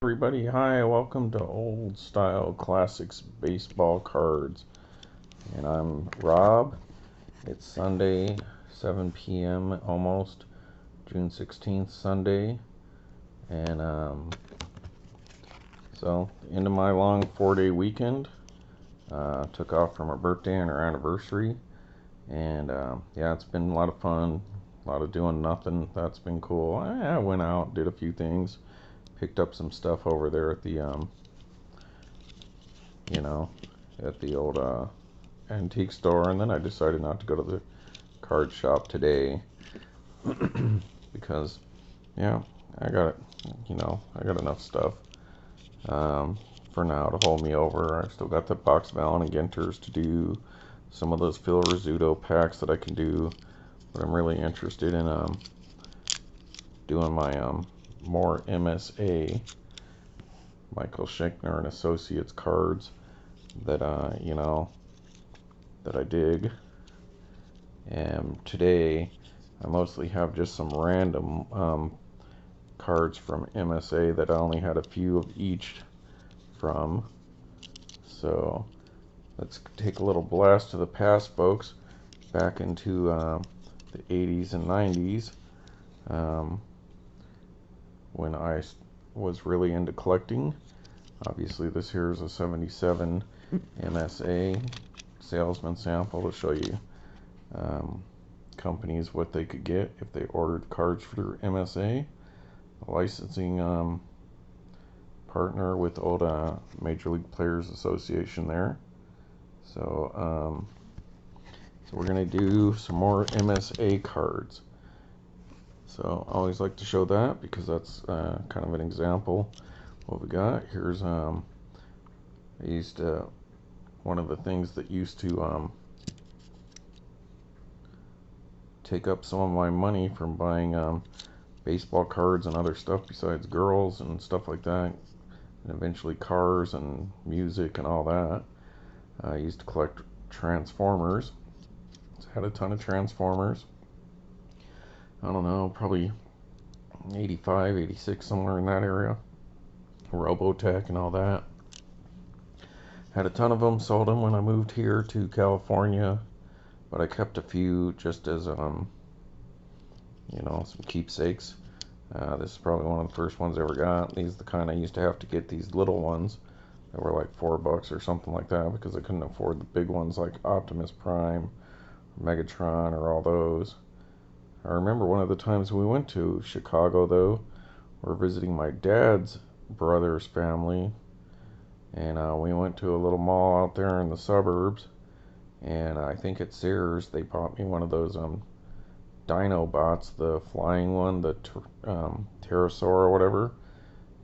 Everybody, hi, welcome to Old Style Classics Baseball Cards. And I'm Rob. It's Sunday, 7 p.m. almost, June 16th, Sunday. And so, into my long 4-day weekend. Took off for my birthday and our anniversary. And yeah, it's been a lot of fun, a lot of doing nothing. That's been cool. I went out, did a few things, picked up some stuff over there at the you know, at the old antique store, and then I decided not to go to the card shop today because, yeah, I got I got enough stuff for now to hold me over. I've still got the box Valen and Genters to do, some of those Phil Rizzuto packs that I can do, but I'm really interested in doing my more MSA Michael Schenkner and Associates cards that that I dig. And today I mostly have just some random cards from MSA that I only had a few of each from. So let's take a little blast to the past, folks, back into the 80s and 90s, when I was really into collecting. Obviously this here is a 77 MSA salesman sample to show you companies what they could get if they ordered cards through MSA, a licensing partner with old Major League Players Association there. So we're gonna do some more MSA cards. So I always like to show that because that's kind of an example what we got. Here's I used to, one of the things that used to take up some of my money from buying baseball cards and other stuff besides girls and stuff like that, and eventually cars and music and all that. I used to collect Transformers. Had a ton of Transformers. I don't know, probably 85, 86, somewhere in that area. Robotech and all that. Had a ton of them, sold them when I moved here to California, but I kept a few just as some keepsakes. This is probably one of the first ones I ever got. These are the kind I used to have to get, these little ones that were like $4 or something like that, because I couldn't afford the big ones like Optimus Prime, or Megatron, or all those. I remember one of the times we went to Chicago, though, we're visiting my dad's brother's family, and we went to a little mall out there in the suburbs, and I think at Sears they bought me one of those Dinobots, the flying one, the pterosaur or whatever,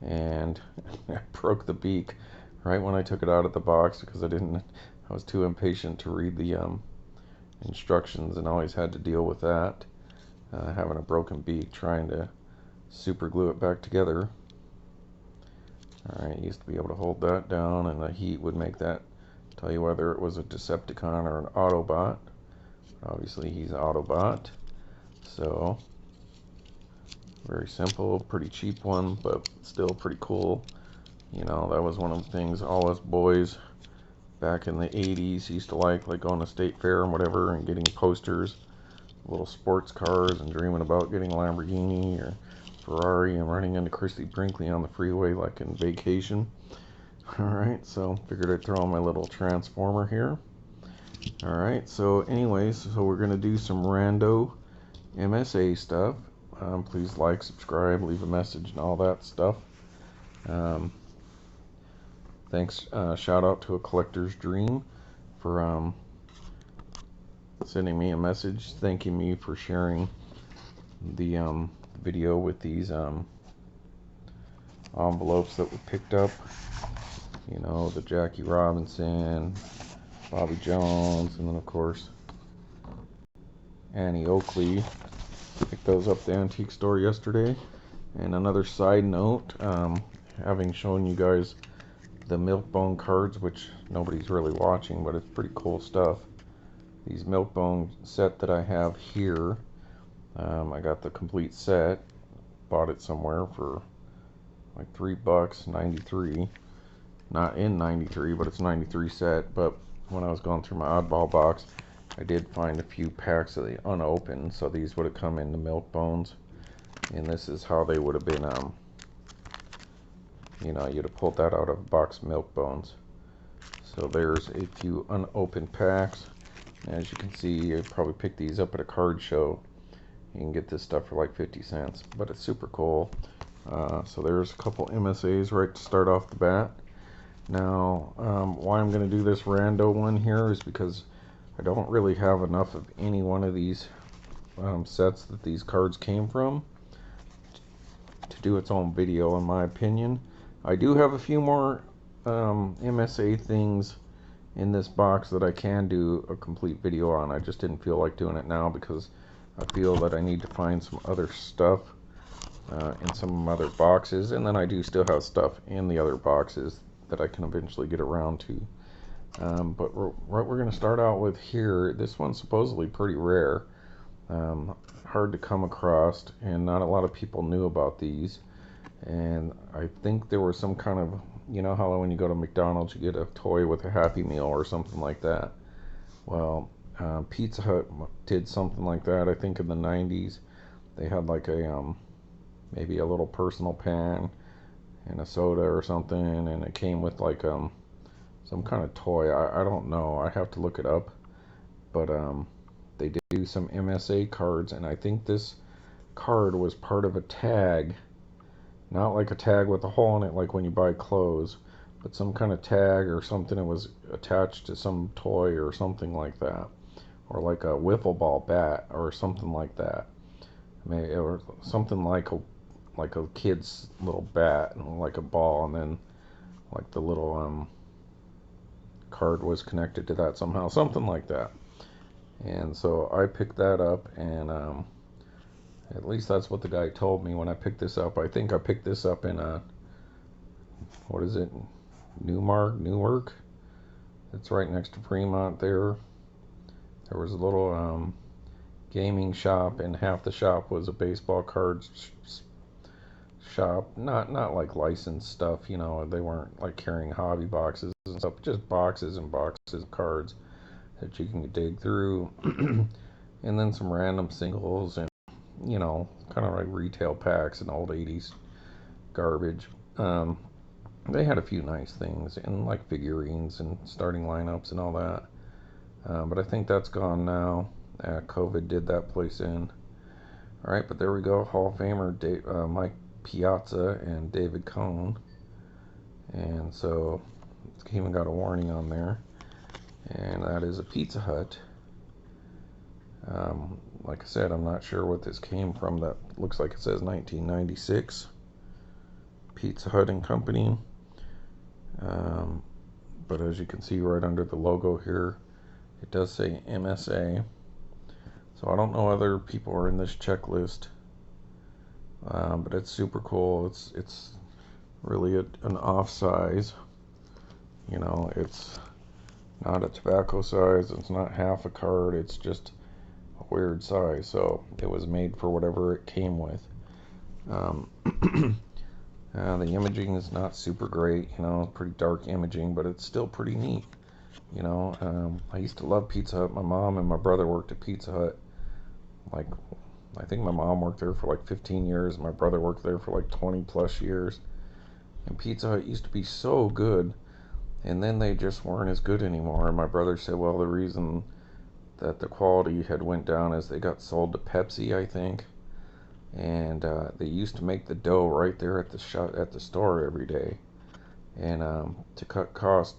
and I broke the beak right when I took it out of the box because I was too impatient to read the instructions, and always had to deal with that, having a broken beak, trying to super glue it back together. Alright, used to be able to hold that down, and the heat would make that tell you whether it was a Decepticon or an Autobot. Obviously he's Autobot. So, very simple, pretty cheap one, but still pretty cool. You know, that was one of the things all us boys back in the 80s used to like going to State Fair and whatever, and getting posters, little sports cars, and dreaming about getting a Lamborghini or Ferrari and running into Christy Brinkley on the freeway like in Vacation. Alright, so figured I'd throw on my little Transformer here. Alright, so anyways, so we're going to do some rando MSA stuff. Please like, subscribe, leave a message and all that stuff. Thanks, shout out to A Collector's Dream for sending me a message thanking me for sharing the video with these envelopes that we picked up. You know, the Jackie Robinson, Bobby Jones, and then of course Annie Oakley. Picked those up at the antique store yesterday. And another side note, having shown you guys the Milkbone cards, which nobody's really watching, but it's pretty cool stuff. These Milkbone set that I have here, I got the complete set, bought it somewhere for like $3, 93. Not in 93, but it's 93 set. But when I was going through my oddball box, I did find a few packs of the unopened, so these would have come in the milk bones, and this is how they would have been. You'd have pulled that out of a box of milk bones. So there's a few unopened packs. As you can see, you probably pick these up at a card show. You can get this stuff for like 50 cents, but it's super cool. So there's a couple MSAs right to start off the bat. Now, why I'm going to do this rando one here is because I don't really have enough of any one of these sets that these cards came from to do its own video, in my opinion. I do have a few more MSA things in this box that I can do a complete video on. I just didn't feel like doing it now because I feel that I need to find some other stuff in some other boxes, and then I do still have stuff in the other boxes that I can eventually get around to. But what we're going to start out with here, this one's supposedly pretty rare, hard to come across, and not a lot of people knew about these. And I think there was some kind of, you know how when you go to McDonald's you get a toy with a Happy Meal or something like that. Well, Pizza Hut did something like that. I think in the 90s they had like a maybe a little personal pan and a soda or something, and it came with like some kind of toy. I don't know, I have to look it up. But they did do some MSA cards, and I think this card was part of a tag. Not like a tag with a hole in it like when you buy clothes, but some kind of tag or something that was attached to some toy or something like that. Or like a wiffle ball bat or something like that. Maybe, or something like a kid's little bat, and like a ball, and then like the little card was connected to that somehow, something like that. And so I picked that up, and at least that's what the guy told me when I picked this up. I think I picked this up in what is it, Newark. It's right next to Fremont there. There was a little gaming shop, and half the shop was a baseball cards shop. Not like licensed stuff, they weren't like carrying hobby boxes and stuff, just boxes and boxes of cards that you can dig through. And then some random singles and kind of like retail packs and old 80s garbage. They had a few nice things, and like figurines and starting lineups and all that. But I think that's gone now. COVID did that place in. Alright, but there we go. Hall of Famer Mike Piazza and David Cone. And so it's even got a warning on there. And that is a Pizza Hut. Like I said, I'm not sure what this came from. That looks like it says 1996. Pizza Hut and Company. But as you can see right under the logo here, it does say MSA. So I don't know other people are in this checklist. But it's super cool. It's really an off size. It's not a tobacco size. It's not half a card. It's just a weird size. So it was made for whatever it came with. The imaging is not super great. Pretty dark imaging, but it's still pretty neat. I used to love Pizza Hut. My mom and my brother worked at Pizza Hut. Like, I think my mom worked there for like 15 years. My brother worked there for like 20 plus years. And Pizza Hut used to be so good, and then they just weren't as good anymore. And my brother said, well, the reason that the quality had went down is they got sold to Pepsi, I think. And they used to make the dough right there at the store every day. And to cut costs,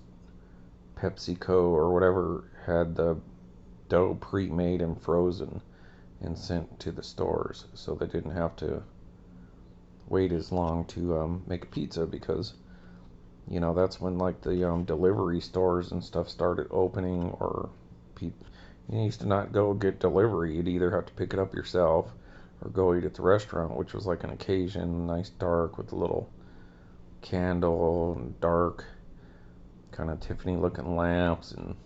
PepsiCo or whatever had the dough pre-made and frozen and sent to the stores, so they didn't have to wait as long to make a pizza, because that's when like the delivery stores and stuff started opening, or people, you used to not go get delivery. You'd either have to pick it up yourself or go eat at the restaurant, which was like an occasion, nice dark with a little candle and dark kind of Tiffany looking lamps, and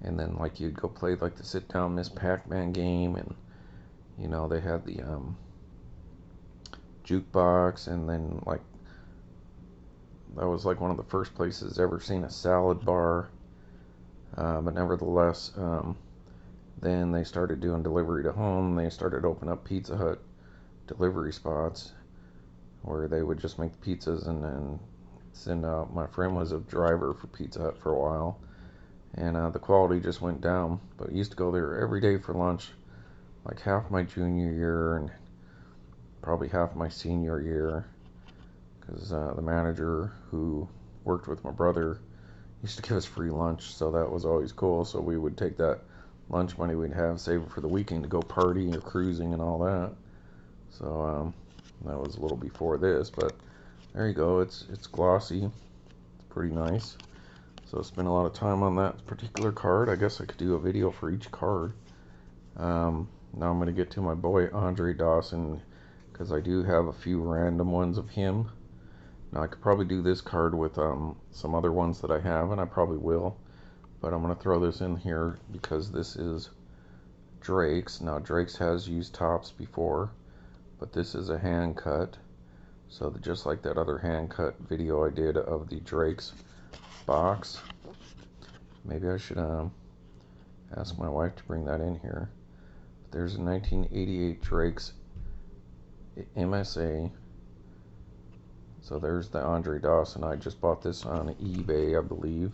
and then like you'd go play like the sit down Miss Pac-Man game, and they had the jukebox, and then like that was like one of the first places ever seen a salad bar. But nevertheless, then they started doing delivery to home. They started opening up Pizza Hut delivery spots where they would just make the pizzas and then send out. My friend was a driver for Pizza Hut for a while, and the quality just went down. But I used to go there every day for lunch, like half my junior year and probably half my senior year, because the manager who worked with my brother used to give us free lunch, so that was always cool. So we would take that lunch money we'd have, save it for the weekend to go partying or cruising and all that. So that was a little before this, but there you go. It's glossy. It's pretty nice. So I spent a lot of time on that particular card. I guess I could do a video for each card. Now I'm going to get to my boy Andre Dawson, because I do have a few random ones of him. Now I could probably do this card with some other ones that I have, and I probably will. But I'm going to throw this in here because this is Drake's. Now Drake's has used tops before, but this is a hand cut. So just like that other hand cut video I did of the Drake's box. Maybe I should ask my wife to bring that in here. There's a 1988 Drake's MSA. So there's the Andre Dawson. I just bought this on eBay, I believe.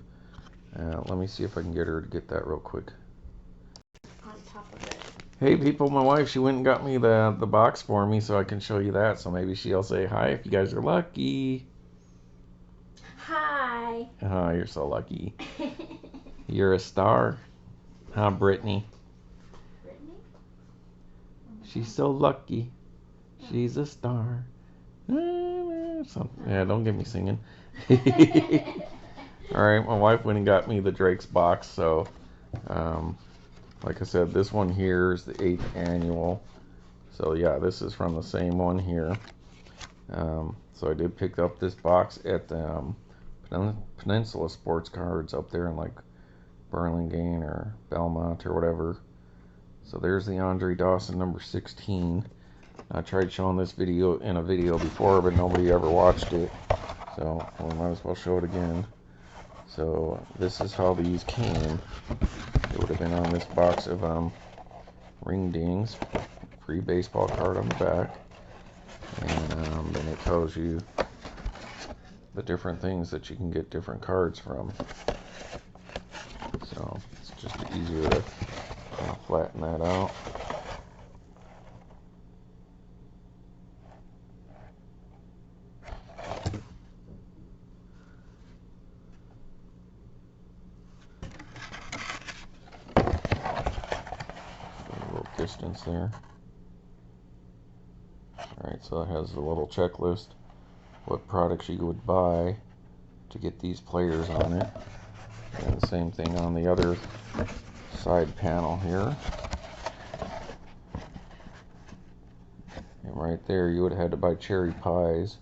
Let me see if I can get her to get that real quick. On top of it. Hey people, my wife, she went and got me the box for me so I can show you that. So maybe she'll say hi if you guys are lucky. Hi. Oh, you're so lucky. You're a star. Huh, Brittany? Brittany? She's so lucky. She's a star. Yeah, don't get me singing. Alright, my wife went and got me the Drake's box, so like I said, this one here is the 8th annual. So yeah, this is from the same one here. So I did pick up this box at the Peninsula Sports Cards up there in like Burlingame or Belmont or whatever. So there's the Andre Dawson number 16. I tried showing this video in a video before, but nobody ever watched it. So we might as well show it again. So this is how these came. It would have been on this box of ring dings, free baseball card on the back, and then it tells you the different things that you can get different cards from. So it's just easier to kind of flatten that out. Distance there. Alright, so it has a little checklist, what products you would buy to get these players on it, and the same thing on the other side panel here. And right there you would have had to buy cherry pies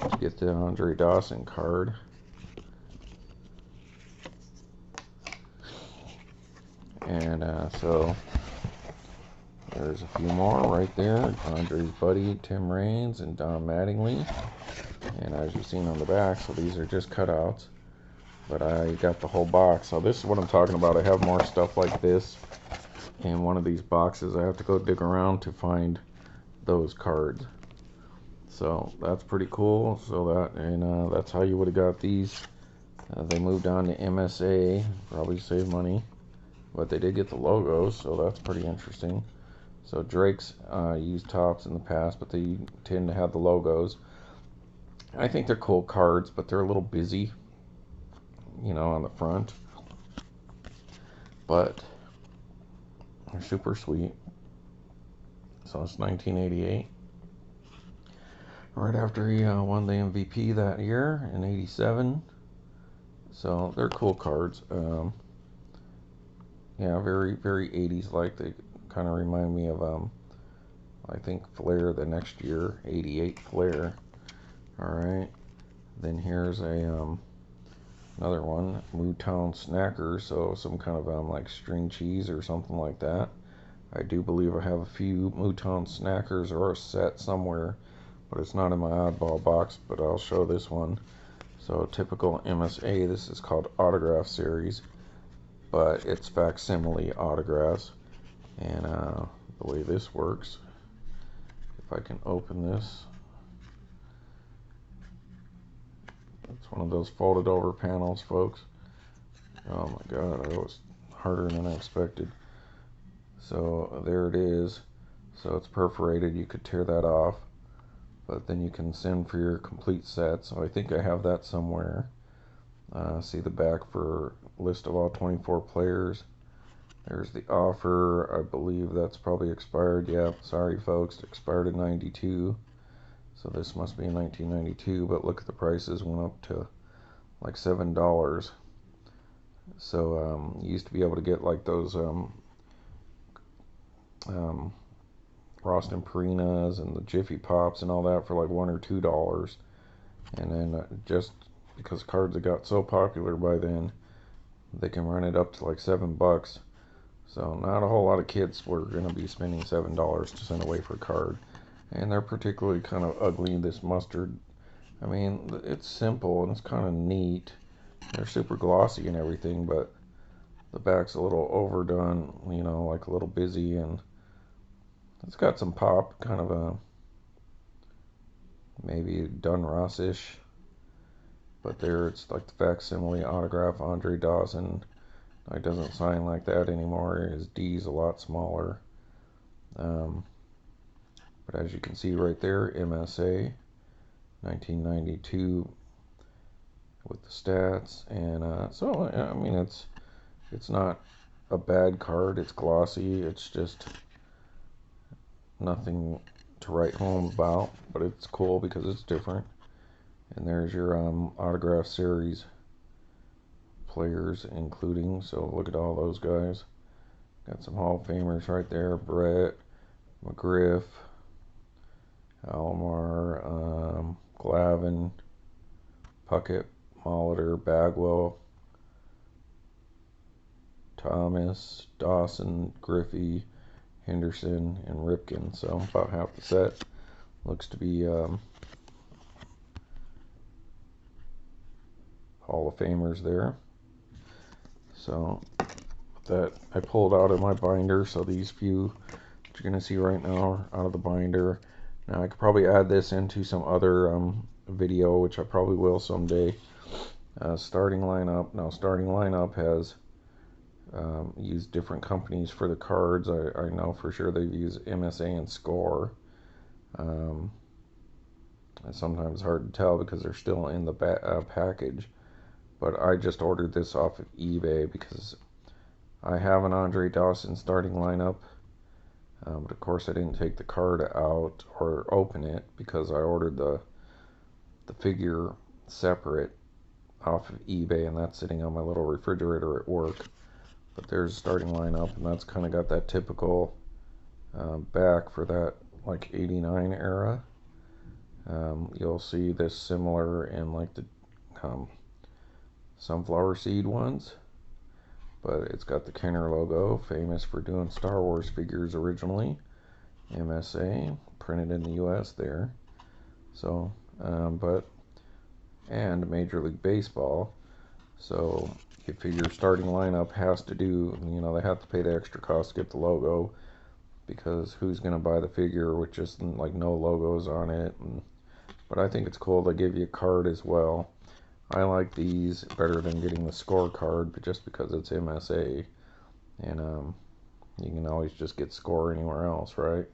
to get the Andre Dawson card. And so there's a few more right there. Andre's buddy, Tim Raines, and Don Mattingly. And as you've seen on the back, so these are just cutouts. But I got the whole box. So this is what I'm talking about. I have more stuff like this in one of these boxes. I have to go dig around to find those cards. So that's pretty cool. So that, and that's how you would have got these. They moved on to MSA, probably save money. But they did get the logos, so that's pretty interesting. So Drake's used tops in the past, but they tend to have the logos. I think they're cool cards, but they're a little busy, you know, on the front. But they're super sweet. So it's 1988. Right after he won the MVP that year in '87. So they're cool cards. Yeah, very, very 80s like. They kind of remind me of, I think, Flair the next year, '88 Flair. Alright, then here's a, another one, Moo Town Snacks, so some kind of, like string cheese or something like that. I do believe I have a few Moo Town Snacks or a set somewhere, but it's not in my oddball box, but I'll show this one. So typical MSA, this is called Autograph Series, but it's facsimile autographs. And the way this works, if I can open this, it's one of those folded over panels, folks. Oh my god, that was harder than I expected. So there it is. So it's perforated, you could tear that off, but then you can send for your complete set. So I think I have that somewhere. See the back for list of all 24 players. There's the offer. I believe that's probably expired. Yeah, sorry folks, it expired in 92. So this must be in 1992, but look at the prices, went up to like $7. So you used to be able to get like those Frost and Purinas and the Jiffy Pops and all that for like $1 or $2. And then just because cards have got so popular by then, they can run it up to like $7. So not a whole lot of kids were going to be spending $7 to send away for a card. And they're particularly kind of ugly, this mustard. I mean, it's simple and it's kind of neat. They're super glossy and everything, but the back's a little overdone, you know, like a little busy, and it's got some pop, kind of a maybe Dun Ross-ish. But there, it's like the facsimile autograph, Andre Dawson. He doesn't sign like that anymore. His D's a lot smaller. But as you can see right there, MSA 1992 with the stats. And so, I mean, it's not a bad card. It's glossy. It's just nothing to write home about, but it's cool because it's different. And there's your autograph series players including, so look at all those guys. Got some Hall of Famers right there: Brett, McGriff, Almar, Glavin, Pucket, Molitor, Bagwell, Thomas, Dawson, Griffey, Henderson, and Ripken. So about half the set. Looks to be Hall of Famers there. So that I pulled out of my binder, so these few that you're going to see right now are out of the binder. Now I could probably add this into some other video, which I probably will someday. Starting lineup. Now starting lineup has used different companies for the cards. I know for sure they've used MSA and Score. It's sometimes hard to tell because they're still in the package. But I just ordered this off of eBay because I have an Andre Dawson starting lineup. But of course I didn't take the card out or open it because I ordered the figure separate off of eBay, and that's sitting on my little refrigerator at work. But there's a starting lineup, and that's kind of got that typical back for that like 89 era. You'll see this similar in like the sunflower seed ones, but it's got the Kenner logo, famous for doing Star Wars figures originally. MSA, printed in the US there. So and Major League Baseball. So you figure starting lineup has to do, you know, they have to pay the extra cost to get the logo, because who's going to buy the figure with just like no logos on it? But I think it's cool they give you a card as well. I like these better than getting the Score card, but just because it's MSA, and you can always just get Score anywhere else, right?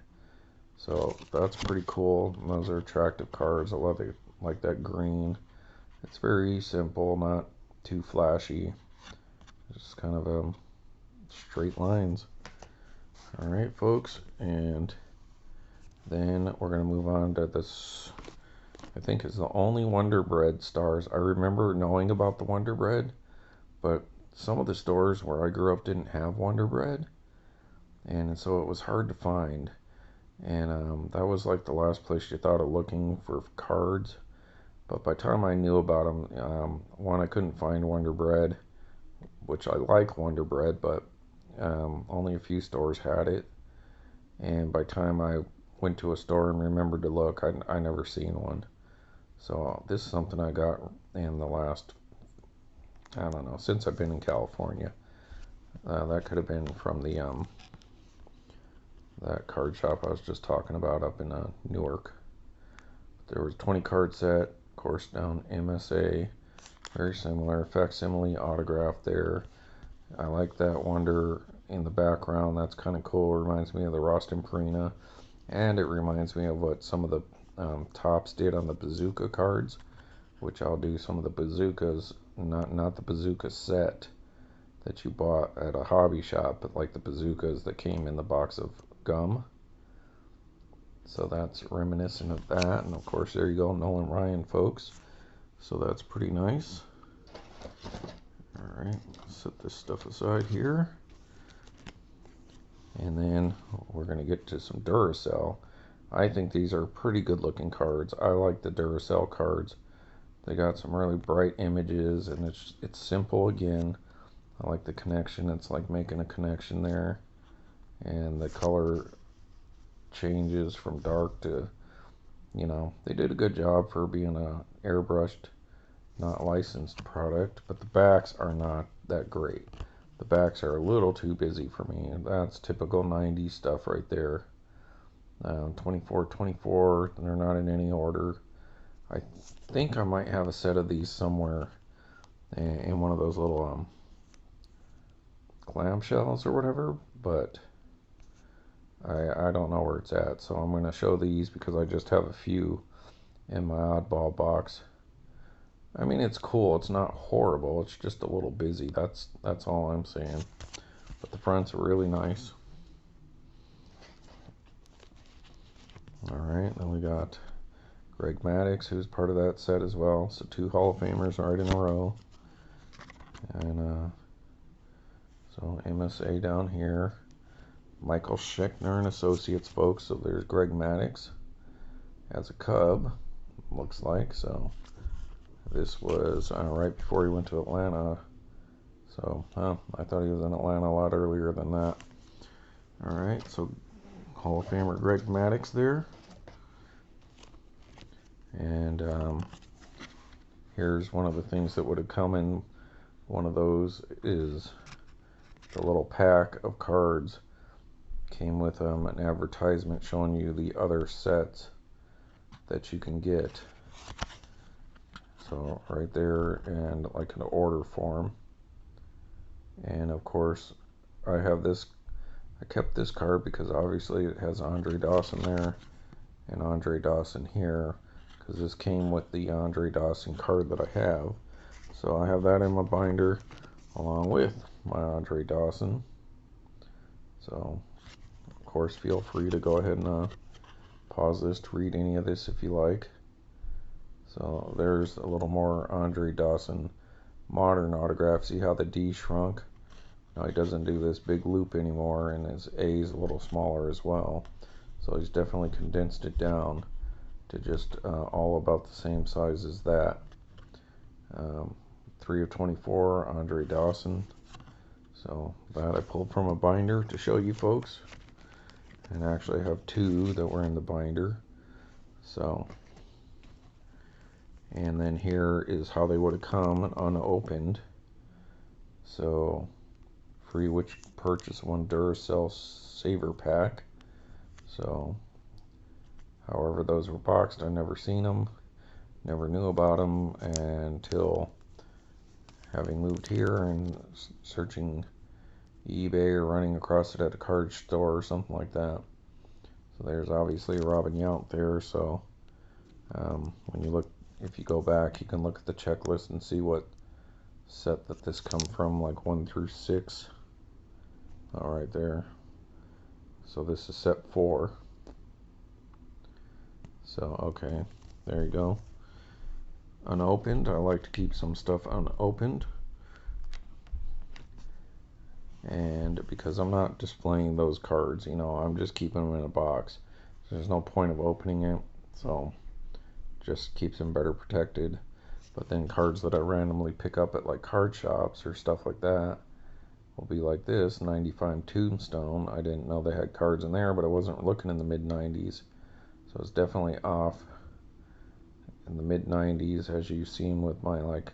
So that's pretty cool. And those are attractive cards. I love it, like that green. It's very simple, not too flashy. Just kind of straight lines. All right, folks, and then we're gonna move on to this. I think is the only Wonder Bread stars. I remember knowing about the Wonder Bread, but some of the stores where I grew up didn't have Wonder Bread, and so it was hard to find. And that was like the last place you thought of looking for cards. But by the time I knew about them, one, I couldn't find Wonder Bread, which I like Wonder Bread, but only a few stores had it. And by the time I went to a store and remembered to look. I never seen one. So this is something I got in the last, I don't know, since I've been in California. That could have been from the that card shop I was just talking about up in Newark. There was a 20 card set, of course, down MSA, very similar, facsimile autograph there. I like that wonder in the background. That's kind of cool. It reminds me of the Roston Purina, and it reminds me of what some of the Tops did on the bazooka cards, which I'll do some of the bazookas, not the bazooka set that you bought at a hobby shop, but like the bazookas that came in the box of gum. So that's reminiscent of that. And of course, there you go, Nolan Ryan, folks. So that's pretty nice. All right, set this stuff aside here. And then we're going to get to some Duracell. I think these are pretty good looking cards. I like the Duracell cards. They got some really bright images, and it's simple again. I like the connection. It's like making a connection there. And the color changes from dark to, you know, they did a good job for being a airbrushed, not licensed product, but the backs are not that great. The backs are a little too busy for me, and that's typical 90s stuff right there. 24, 24, they're not in any order. I think I might have a set of these somewhere in one of those little clamshells or whatever, but I don't know where it's at. So I'm going to show these because I just have a few in my oddball box. I mean, it's cool. It's not horrible. It's just a little busy. That's all I'm saying. But the front's really nice. All right, then we got Greg Maddux, who's part of that set as well. So 2 Hall of Famers right in a row. And so MSA down here. Michael Schechner and Associates, folks. So there's Greg Maddux as a Cub, looks like. So this was right before he went to Atlanta. So I thought he was in Atlanta a lot earlier than that. All right, so Hall of Famer Greg Maddux there. And here's one of the things that would have come in one of those is the little pack of cards came with an advertisement showing you the other sets that you can get. So right there, and like an order form. And of course I have this, I kept this card because obviously it has Andre Dawson there and Andre Dawson here, because this came with the Andre Dawson card that I have. So I have that in my binder along with my Andre Dawson. So of course feel free to go ahead and pause this to read any of this if you like. So there's a little more Andre Dawson modern autograph. See how the D shrunk? Now he doesn't do this big loop anymore, and his A is a little smaller as well. So he's definitely condensed it down to just all about the same size as that. 3 of 24, Andre Dawson. So that I pulled from a binder to show you folks. And actually I have 2 that were in the binder. So, and then here is how they would have come unopened. So free which purchase 1 Duracell Saver Pack. So however those were boxed, I never seen them, never knew about them until having moved here and searching eBay or running across it at a card store or something like that. So there's obviously Robin Yount there. So when you look, if you go back, you can look at the checklist and see what set that this come from, like 1 through 6. All right there. So this is set 4. So okay, there you go. Unopened. I like to keep some stuff unopened. And because I'm not displaying those cards, you know, I'm just keeping them in a box. So there's no point of opening it. So just keeps them better protected. But then cards that I randomly pick up at like card shops or stuff like that will be like this 95 Tombstone. I didn't know they had cards in there, but I wasn't looking in the mid 90s. So it's definitely off in the mid 90s, as you've seen with my like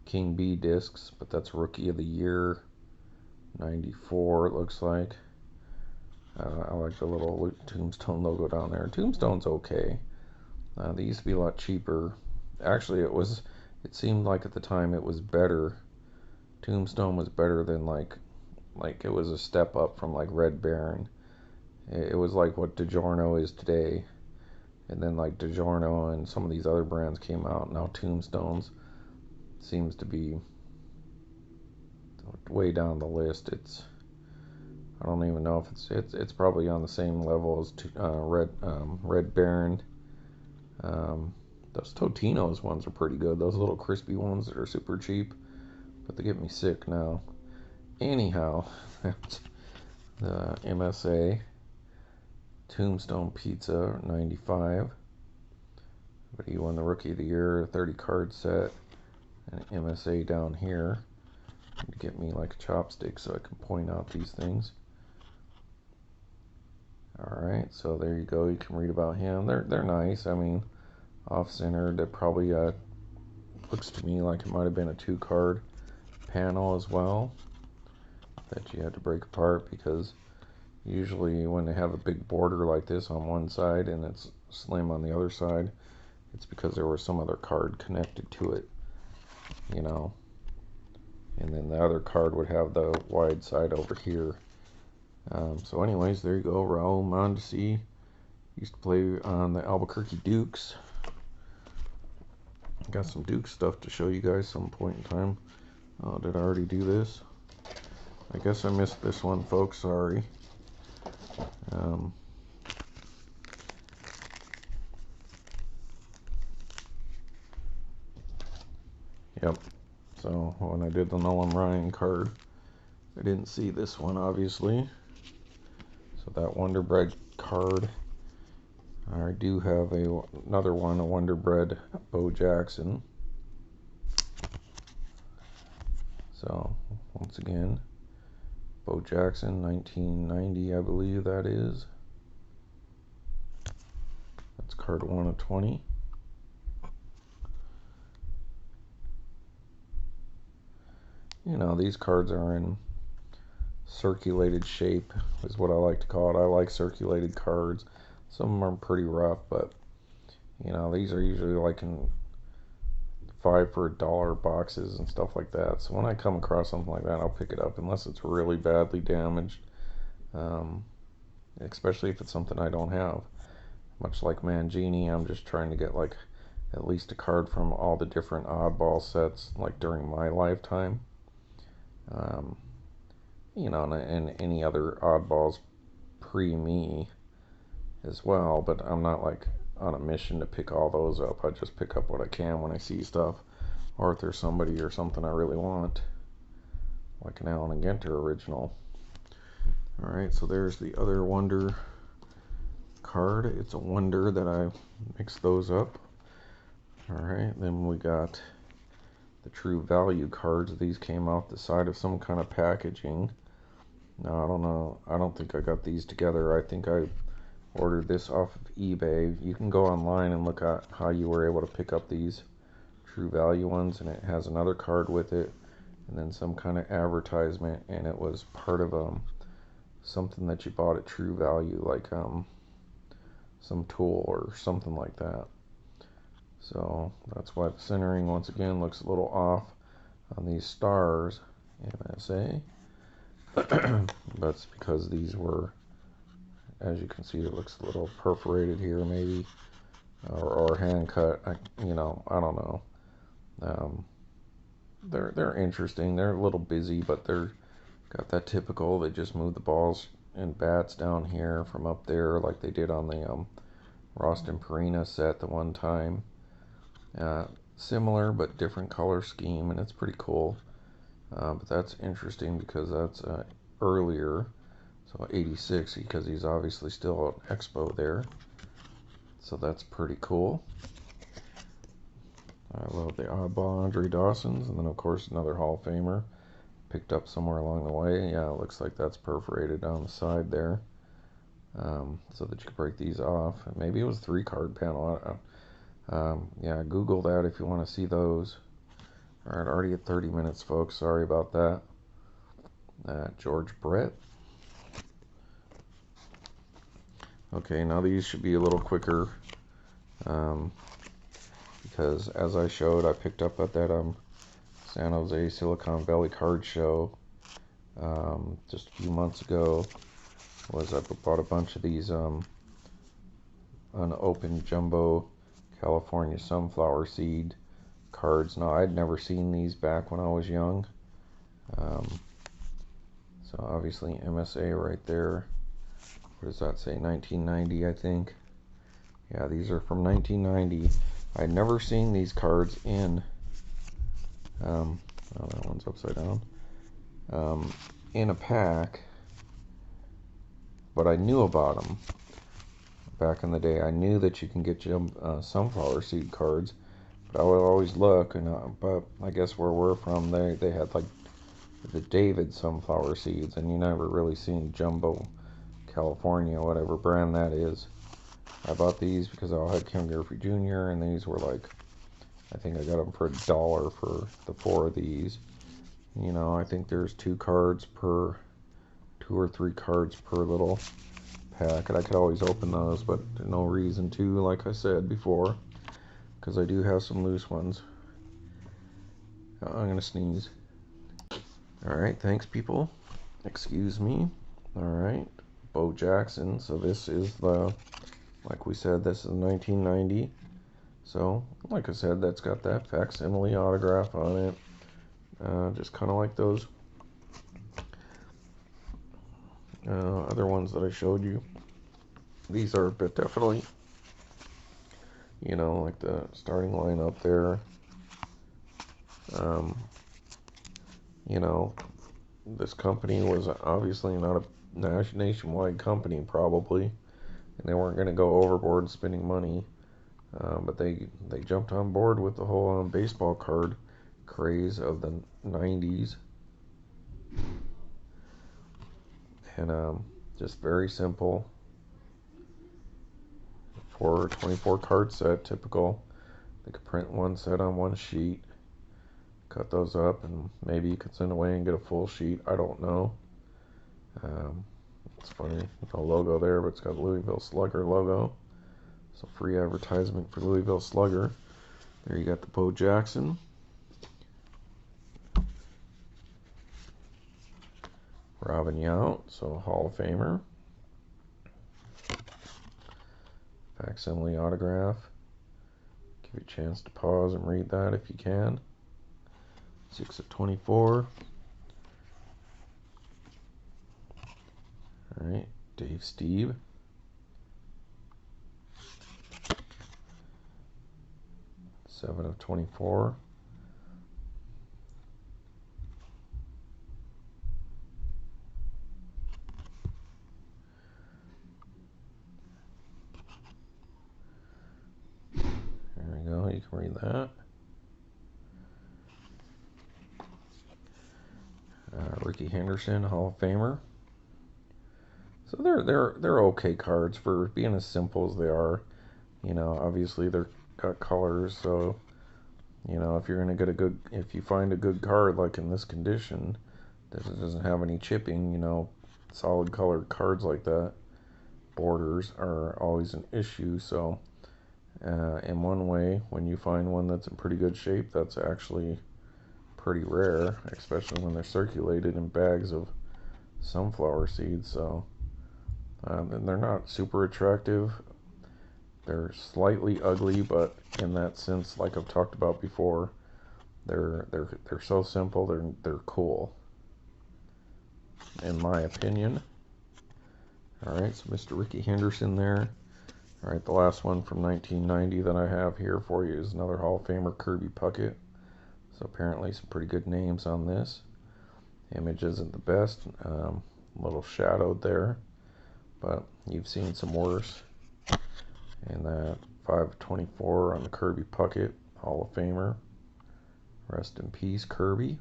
King B discs, but that's Rookie of the Year 94 it looks like. I like the little Tombstone logo down there. Tombstone's okay. They used to be a lot cheaper. Actually, it seemed like at the time it was better. Tombstone was better than like it was a step up from like Red Baron. It was like what DiGiorno is today. And then like DiGiorno and some of these other brands came out. Now Tombstones seems to be way down the list. I don't even know if it's probably on the same level as Red Baron. Those Totino's ones are pretty good. Those little crispy ones that are super cheap, but they get me sick now. Anyhow, the MSA Tombstone Pizza 95. But he won the Rookie of the Year 30 card set, and MSA down here to get me like a chopstick so I can point out these things. Alright, so there you go. You can read about him. They're nice. I mean, off-centered. That probably looks to me like it might have been a 2-card panel as well that you had to break apart, because usually when they have a big border like this on one side and it's slim on the other side, it's because there was some other card connected to it, you know. And then the other card would have the wide side over here. So anyways, there you go. Raul Mondesi used to play on the Albuquerque Dukes. Got some Duke stuff to show you guys some point in time. Oh, did I already do this? I guess I missed this one, folks. Sorry. Yep. So when I did the Nolan Ryan card, I didn't see this one, obviously. So that Wonder Bread card. I do have another one, a Wonder Bread Bo Jackson. So once again, Bo Jackson, 1990, I believe that is. That's card 1 of 20. You know, these cards are in circulated shape, is what I like to call it. I like circulated cards. Some of them are pretty rough, but you know, these are usually like in 5 for $1 boxes and stuff like that. So when I come across something like that, I'll pick it up, unless it's really badly damaged. Especially if it's something I don't have. Much like Mangini, I'm just trying to get like at least a card from all the different oddball sets, like during my lifetime. You know, and any other oddballs pre-me as well, but I'm not like on a mission to pick all those up. I just pick up what I can when I see stuff, or if there's somebody or something I really want, like an Allen and Ginter original. Alright, so there's the other Wonder card. It's a wonder that I mixed those up. Alright, then we got the True Value cards. These came off the side of some kind of packaging. Now, I don't know. I don't think I got these together. I think I ordered this off of eBay. You can go online and look at how you were able to pick up these True Value ones, and it has another card with it, and then some kind of advertisement, and it was part of something that you bought at True Value, like some tool or something like that. So that's why the centering once again looks a little off on these stars, MSA. That's because these were, as you can see, it looks a little perforated here, maybe, or hand cut. You know, I don't know. They're interesting. They're a little busy, but they're got that typical. They just move the balls and bats down here from up there, like they did on the Roston Perina set the one time. Similar but different color scheme, and it's pretty cool. But that's interesting because that's earlier, so 86, because he's obviously still at Expo there. So that's pretty cool. I love the oddball Andre Dawson's, and then of course another Hall of Famer picked up somewhere along the way. Yeah, it looks like that's perforated down the side there. so that you could break these off. Maybe it was 3-card panel. Yeah, Google that if you want to see those. All right, already at 30 minutes, folks. Sorry about that. George Brett. Okay, now these should be a little quicker, because as I showed, I picked up at that San Jose Silicon Valley card show just a few months ago. I bought a bunch of these unopened jumbo California sunflower seed cards. Now, I'd never seen these back when I was young. So obviously MSA right there. What does that say? 1990, I think. Yeah, these are from 1990. I'd never seen these cards in oh, that one's upside down, in a pack, but I knew about them back in the day. I knew that you can get sunflower seed cards, but I would always look, but I guess where we're from, they had like the David sunflower seeds, and you never really seen jumbo California, whatever brand that is. I bought these because I had Ken Griffey Jr., and these were like, I think I got them for $1 for the 4 of these. You know, I think there's 2 or 3 cards per little pack, and I could always open those, but no reason to, like I said before, because I do have some loose ones. I'm gonna sneeze. Alright, thanks people. Excuse me. Alright, Bo Jackson. So this is like we said, this is 1990. So, like I said, that's got that facsimile autograph on it. Just kind of like those other ones that I showed you. These are, but definitely, you know, like the starting line up there. You know, this company was obviously not a nationwide company, probably, and they weren't going to go overboard spending money. But they jumped on board with the whole baseball card craze of the 90s. And just very simple. 24 card set, typical. They could print one set on one sheet, cut those up, and maybe you could send away and get a full sheet. I don't know. It's funny, no logo there, but it's got the Louisville Slugger logo. So free advertisement for Louisville Slugger. There you got the Bo Jackson. Robin Yount, so Hall of Famer. Facsimile autograph. Give you a chance to pause and read that if you can. 6 of 24. Alright, Dave Steve. Seven of 24. There we go, you can read that. Ricky Henderson, Hall of Famer. So they're okay cards for being as simple as they are. You know, obviously they're got colors, so you know, if you're gonna get if you find a good card like in this condition that doesn't have any chipping, you know, solid colored cards like that, borders are always an issue. So in one way, when you find one that's in pretty good shape, that's actually pretty rare, especially when they're circulated in bags of sunflower seeds. So and they're not super attractive. They're slightly ugly, but in that sense, like I've talked about before, they're so simple. They're cool, in my opinion. All right, so Mr. Ricky Henderson there. All right, the last one from 1990 that I have here for you is another Hall of Famer, Kirby Puckett. So apparently some pretty good names on this. Image isn't the best, a little shadowed there, but you've seen some worse. And that 5/24 on the Kirby Puckett, Hall of Famer. Rest in peace, Kirby.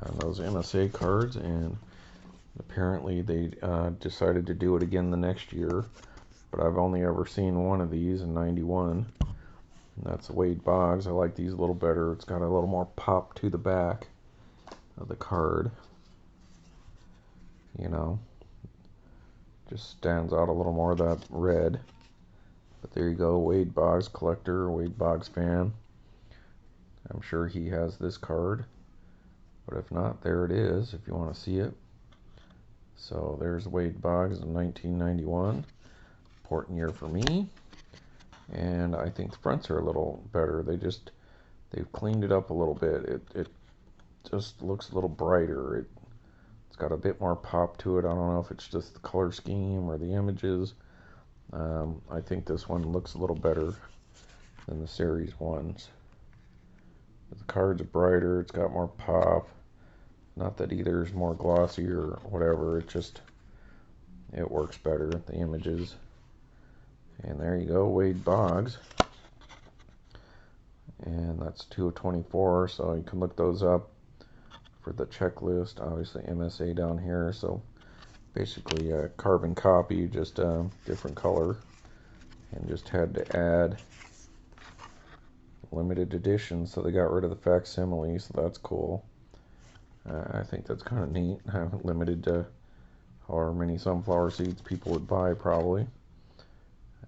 And those MSA cards, and Apparently they decided to do it again the next year, but I've only ever seen one of these in 91. And that's Wade Boggs. I like these a little better. It's got a little more pop to the back of the card. You know, just stands out a little more, that red. But there you go, Wade Boggs collector, Wade Boggs fan. I'm sure he has this card, but if not, there it is if you want to see it. So there's Wade Boggs in 1991. Important year for me. And I think the fronts are a little better. They've cleaned it up a little bit. It just looks a little brighter. It's got a bit more pop to it. I don't know if it's just the color scheme or the images. I think this one looks a little better than the series ones. The card's brighter, it's got more pop. Not that either is more glossy or whatever, it works better, the images. And there you go, Wade Boggs. And that's 2 of 24, so you can look those up for the checklist. Obviously MSA down here, so basically a carbon copy, just a different color. And just had to add limited edition, so they got rid of the facsimile, so that's cool. I think that's kind of neat. Limited to however many sunflower seeds people would buy, probably.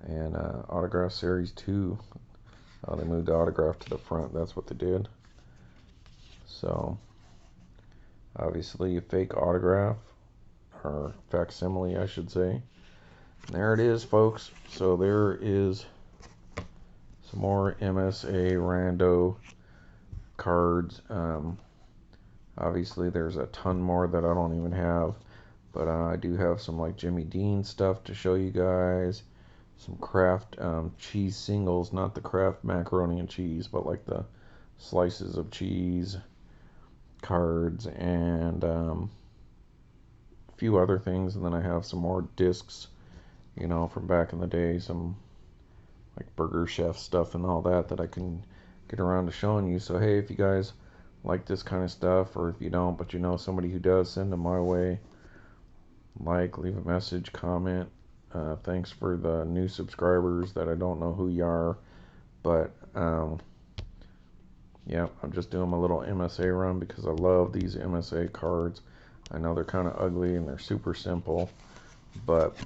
And autograph series 2. They moved the autograph to the front. That's what they did. So obviously a fake autograph, or facsimile, I should say. And there it is, folks. So there is some more MSA rando cards. Obviously there's a ton more that I don't even have, but I do have some like Jimmy Dean stuff to show you guys. Some Kraft cheese singles, not the Kraft macaroni and cheese, but like the slices of cheese cards, and a few other things. And then I have some more discs, you know, from back in the day, some like Burger Chef stuff and all that I can get around to showing you. So hey, if you guys like this kind of stuff, or if you don't but you know somebody who does, send them my way. Like, leave a message, comment. Thanks for the new subscribers that I don't know who you are, but yeah, I'm just doing my little MSA run because I love these MSA cards. I know they're kind of ugly and they're super simple, but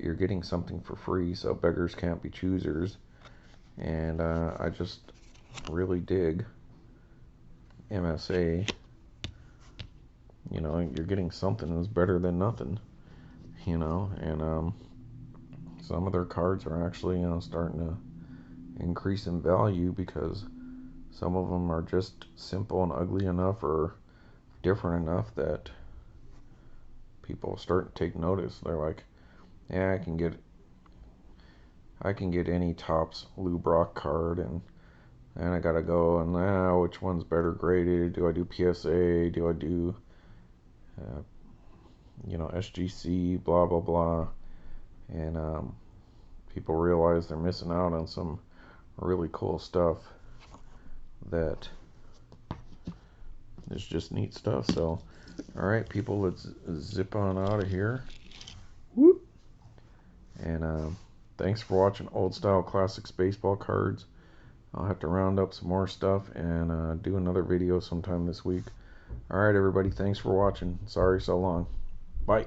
you're getting something for free, so beggars can't be choosers. And I just really dig MSA. You know, you're getting something that's better than nothing, you know. And some of their cards are actually, you know, starting to increase in value because some of them are just simple and ugly enough or different enough that people start to take notice. They're like, yeah, I can get any Topps Lou Brock card, and I gotta go and now which one's better graded? Do I do PSA? Do I do you know, SGC? Blah blah blah. And people realize they're missing out on some really cool stuff that is just neat stuff. So alright people, let's zip on out of here. Whoop. And thanks for watching Old Style Classics baseball cards. I'll have to round up some more stuff and do another video sometime this week. Alright everybody, thanks for watching. Sorry so long. Bye.